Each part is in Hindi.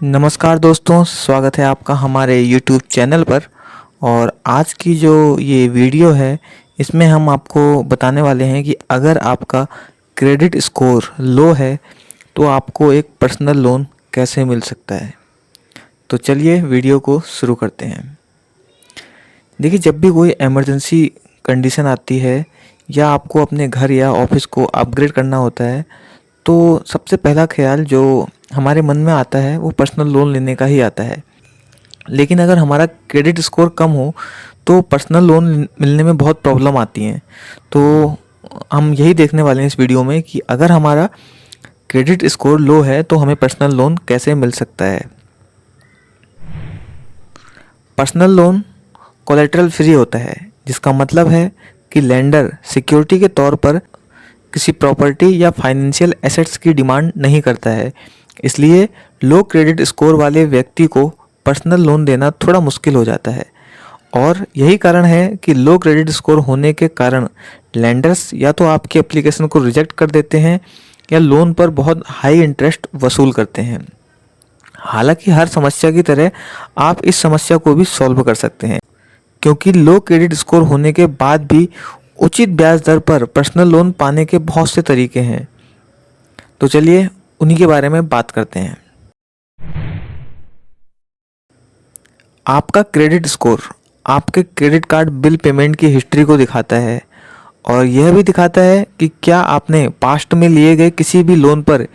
नमस्कार दोस्तों, स्वागत है आपका हमारे YouTube चैनल पर। और आज की जो ये वीडियो है इसमें हम आपको बताने वाले हैं कि अगर आपका क्रेडिट स्कोर लो है तो आपको एक पर्सनल लोन कैसे मिल सकता है। तो चलिए वीडियो को शुरू करते हैं। देखिए, जब भी कोई इमरजेंसी कंडीशन आती है या आपको अपने घर या ऑफिस को अपग्रेड करना होता है तो सबसे पहला ख्याल जो हमारे मन में आता है वो पर्सनल लोन लेने का ही आता है। लेकिन अगर हमारा क्रेडिट स्कोर कम हो तो पर्सनल लोन मिलने में बहुत प्रॉब्लम आती हैं। तो हम यही देखने वाले हैं इस वीडियो में कि अगर हमारा क्रेडिट स्कोर लो है तो हमें पर्सनल लोन कैसे मिल सकता है। पर्सनल लोन कोलेटरल फ्री होता है, जिसका मतलब है कि लेंडर सिक्योरिटी के तौर पर किसी प्रॉपर्टी या फाइनेंशियल एसेट्स की डिमांड नहीं करता है। इसलिए लो क्रेडिट स्कोर वाले व्यक्ति को पर्सनल लोन देना थोड़ा मुश्किल हो जाता है। और यही कारण है कि लो क्रेडिट स्कोर होने के कारण लेंडर्स या तो आपकी एप्लीकेशन को रिजेक्ट कर देते हैं या लोन पर बहुत हाई इंटरेस्ट वसूल करते हैं। हालांकि हर समस्या की तरह आप इस समस्या को भी सॉल्व कर सकते हैं, क्योंकि लो क्रेडिट स्कोर होने के बाद भी उचित ब्याज दर पर पर्सनल लोन पाने के बहुत से तरीके हैं। तो चलिए उन्हीं के बारे में बात करते हैं। आपका क्रेडिट स्कोर आपके क्रेडिट कार्ड बिल पेमेंट की हिस्ट्री को दिखाता है और यह भी दिखाता है कि क्या आपने पास्ट में लिए गए किसी भी लोन पर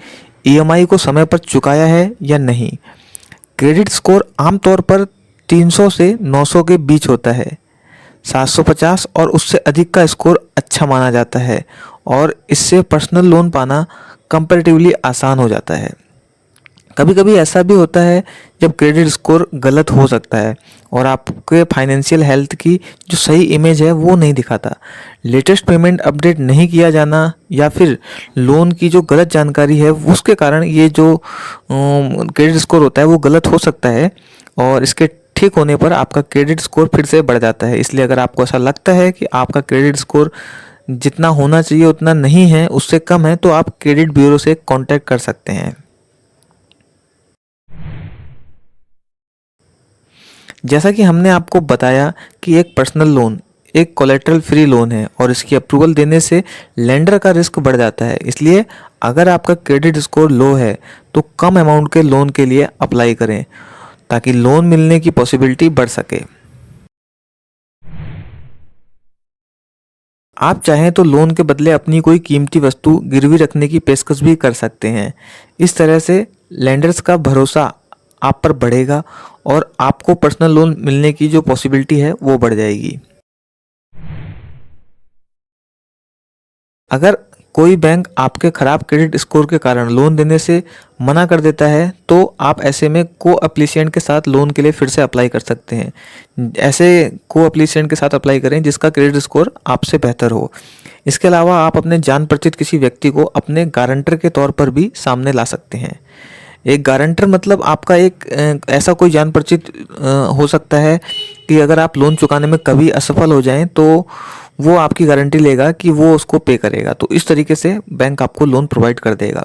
ईएमआई को समय पर चुकाया है या नहीं। क्रेडिट स्कोर आमतौर पर 300 से 900 के बीच होता है। 750 और उससे अधिक का स्कोर अच्छा माना जाता है और इससे पर्सनल लोन पाना कंपैरेटिवली आसान हो जाता है। कभी कभी ऐसा भी होता है जब क्रेडिट स्कोर गलत हो सकता है और आपके फाइनेंशियल हेल्थ की जो सही इमेज है वो नहीं दिखाता। लेटेस्ट पेमेंट अपडेट नहीं किया जाना या फिर लोन की जो गलत जानकारी है उसके कारण ये जो क्रेडिट स्कोर होता है वो गलत हो सकता है और इसके ठीक होने पर आपका क्रेडिट स्कोर फिर से बढ़ जाता है। इसलिए अगर आपको ऐसा लगता है कि आपका क्रेडिट स्कोर जितना होना चाहिए उतना नहीं है, उससे कम है, तो आप क्रेडिट ब्यूरो से कांटेक्ट कर सकते हैं। जैसा कि हमने आपको बताया कि एक पर्सनल लोन एक कोलेटरल फ्री लोन है और इसकी अप्रूवल देने से लेंडर का रिस्क बढ़ जाता है। इसलिए अगर आपका क्रेडिट स्कोर लो है तो कम अमाउंट के लोन के लिए अप्लाई करें ताकि लोन मिलने की पॉसिबिलिटी बढ़ सके। आप चाहें तो लोन के बदले अपनी कोई कीमती वस्तु गिरवी रखने की पेशकश भी कर सकते हैं। इस तरह से लेंडर्स का भरोसा आप पर बढ़ेगा और आपको पर्सनल लोन मिलने की जो पॉसिबिलिटी है वो बढ़ जाएगी। अगर कोई बैंक आपके खराब क्रेडिट स्कोर के कारण लोन देने से मना कर देता है तो आप ऐसे में को एप्लीसेंट के साथ लोन के लिए फिर से अप्लाई कर सकते हैं। ऐसे को एप्लीसेंट के साथ अप्लाई करें जिसका क्रेडिट स्कोर आपसे बेहतर हो। इसके अलावा आप अपने जान परिचित किसी व्यक्ति को अपने गारंटर के तौर पर भी सामने ला सकते हैं। एक गारंटर मतलब आपका एक ऐसा कोई जान परिचित हो सकता है कि अगर आप लोन चुकाने में कभी असफल हो जाएं तो वो आपकी गारंटी लेगा कि वो उसको पे करेगा। तो इस तरीके से बैंक आपको लोन प्रोवाइड कर देगा।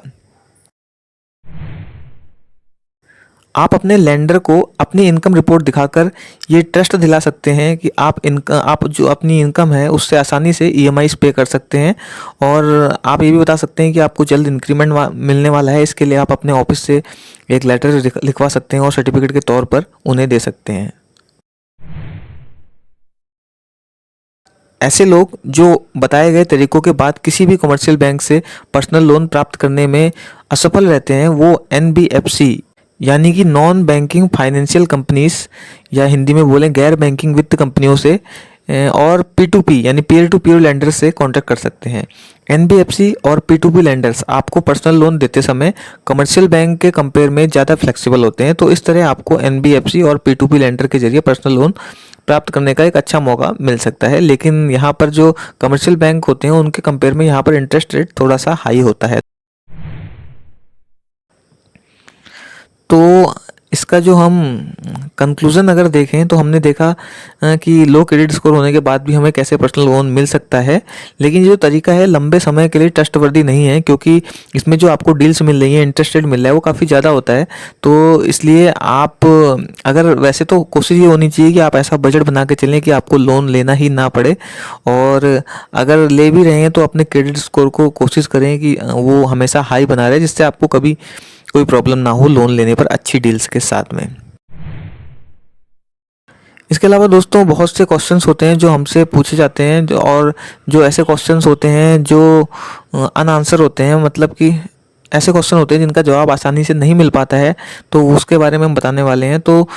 आप अपने लेंडर को अपनी इनकम रिपोर्ट दिखाकर ये ट्रस्ट दिला सकते हैं कि आप जो अपनी इनकम है उससे आसानी से ईएमआईज पे कर सकते हैं। और आप ये भी बता सकते हैं कि आपको जल्द इंक्रीमेंट मिलने वाला है। इसके लिए आप अपने ऑफिस से एक लेटर लिखवा सकते हैं और सर्टिफिकेट के तौर पर उन्हें दे सकते हैं। ऐसे लोग जो बताए गए तरीकों के बाद किसी भी कमर्शियल बैंक से पर्सनल लोन प्राप्त करने में असफल रहते हैं वो एनबीएफसी यानी कि नॉन बैंकिंग फाइनेंशियल कंपनीज या हिंदी में बोलें गैर बैंकिंग वित्त कंपनियों से और P2P यानी पीयर टू पीयर लेंडर्स से कांटेक्ट कर सकते हैं। एनबीएफसी और P2P लेंडर्स आपको पर्सनल लोन देते समय कमर्शियल बैंक के कंपेयर में ज़्यादा फ्लेक्सिबल होते हैं। तो इस तरह आपको एनबीएफसी और P2P लेंडर के जरिए पर्सनल लोन प्राप्त करने का एक अच्छा मौका मिल सकता है। लेकिन यहाँ पर जो कमर्शियल बैंक होते हैं उनके कंपेयर में यहाँ पर इंटरेस्ट रेट थोड़ा सा हाई होता है। तो इसका जो हम कंक्लूज़न अगर देखें तो हमने देखा कि लो क्रेडिट स्कोर होने के बाद भी हमें कैसे पर्सनल लोन मिल सकता है। लेकिन ये जो तरीका है लंबे समय के लिए ट्रस्टवर्दी नहीं है, क्योंकि इसमें जो आपको डील्स मिल रही हैं, इंटरेस्ट रेट मिल रहा है, वो काफ़ी ज़्यादा होता है। तो इसलिए आप अगर वैसे तो कोशिश ये होनी चाहिए कि आप ऐसा बजट बना के चलें कि आपको लोन लेना ही ना पड़े। और अगर ले भी रहे हैं तो अपने क्रेडिट स्कोर को कोशिश करें कि वो हमेशा हाई बना रहे, जिससे आपको कभी कोई प्रॉब्लम ना हो लोन लेने पर अच्छी डील्स के साथ में। इसके अलावा दोस्तों बहुत से क्वेश्चंस होते हैं जो हमसे पूछे जाते हैं, और जो ऐसे क्वेश्चंस होते हैं जो अनआंसर होते हैं, मतलब कि ऐसे क्वेश्चन होते हैं जिनका जवाब आसानी से नहीं मिल पाता है, तो उसके बारे में हम बताने वाले हैं। तो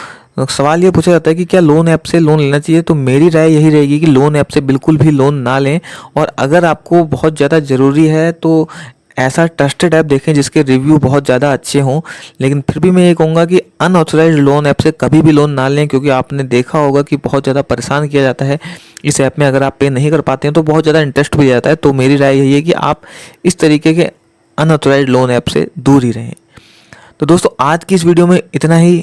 सवाल ये पूछा जाता है कि क्या लोन ऐप से लोन लेना चाहिए। तो मेरी राय यही रहेगी कि लोन ऐप से बिल्कुल भी लोन ना लें, और अगर आपको बहुत ज़्यादा ज़रूरी है तो ऐसा ट्रस्टेड ऐप देखें जिसके रिव्यू बहुत ज़्यादा अच्छे हों। लेकिन फिर भी मैं ये कहूँगा कि अनऑथराइज्ड लोन ऐप से कभी भी लोन ना लें, क्योंकि आपने देखा होगा कि बहुत ज़्यादा परेशान किया जाता है इस ऐप में। अगर आप पे नहीं कर पाते हैं तो बहुत ज़्यादा इंटरेस्ट भी जाता है। तो मेरी राय यही है कि आप इस तरीके के अनऑथराइज्ड लोन ऐप से दूर ही रहें। तो दोस्तों आज की इस वीडियो में इतना ही।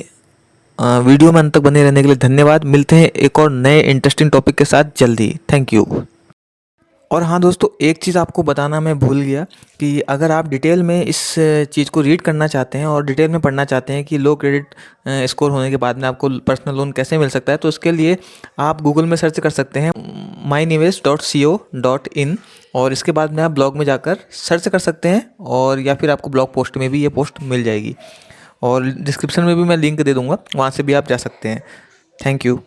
वीडियो में अंत तक बने रहने के लिए धन्यवाद। मिलते हैं एक और नए इंटरेस्टिंग टॉपिक के साथ जल्दी। Thank you. और हाँ दोस्तों, एक चीज़ आपको बताना मैं भूल गया कि अगर आप डिटेल में इस चीज़ को रीड करना चाहते हैं और डिटेल में पढ़ना चाहते हैं कि लो क्रेडिट स्कोर होने के बाद में आपको पर्सनल लोन कैसे मिल सकता है, तो इसके लिए आप गूगल में सर्च कर सकते हैं mynivesh.co.in, और इसके बाद में आप ब्लॉग में जाकर सर्च कर सकते हैं, और या फिर आपको ब्लॉग पोस्ट में भी ये पोस्ट मिल जाएगी, और डिस्क्रिप्शन में भी मैं लिंक दे दूँगा, वहाँ से भी आप जा सकते हैं। Thank you.